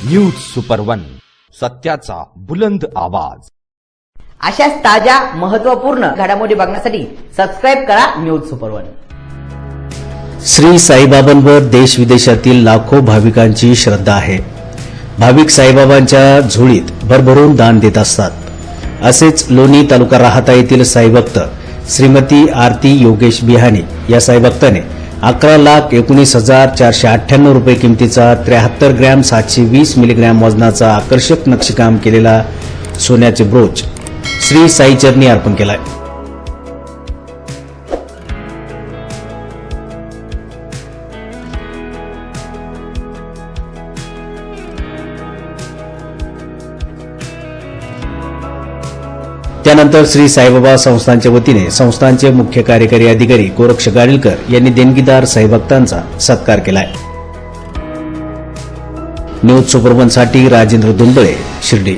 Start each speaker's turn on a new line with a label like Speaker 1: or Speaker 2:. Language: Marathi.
Speaker 1: न्यूज सुपर वन, सत्याचा बुलंद आवाज।
Speaker 2: अशाच ताज्या महत्त्वपूर्ण घडामोडी बघण्यासाठी सबस्क्राइब करा न्यूज सुपर वन।
Speaker 3: श्री साईबाबांवर देश विदेशातील लाखो भाविकांची श्रद्धा आहे। भाविक साईबाबांच्या झोळीत भरभरून दान देत असतात। असेच लोणी तालुका राहाता येथील साईभक्त श्रीमती आरती योगेश बिहाणी या साईभक्ताने 11,19,498 रुपये किमतीचा 73 ग्रॅम 720 मिलीग्रॅम वजनाचा आकर्षक नक्षीकाम केलेला सोन्याचे ब्रोच श्री साईचरणी अर्पण केलाय। त्यानंतर श्री साईबाबा संस्थानच्या वतीने संस्थानचे मुख्य कार्यकारी अधिकारी गोरक्ष गाडीलकर यांनी देणगीदार साईभक्तांचा सत्कार केलाय। न्यूज सुपर वन साठी राजेंद्र दुंबळे, शिर्डी।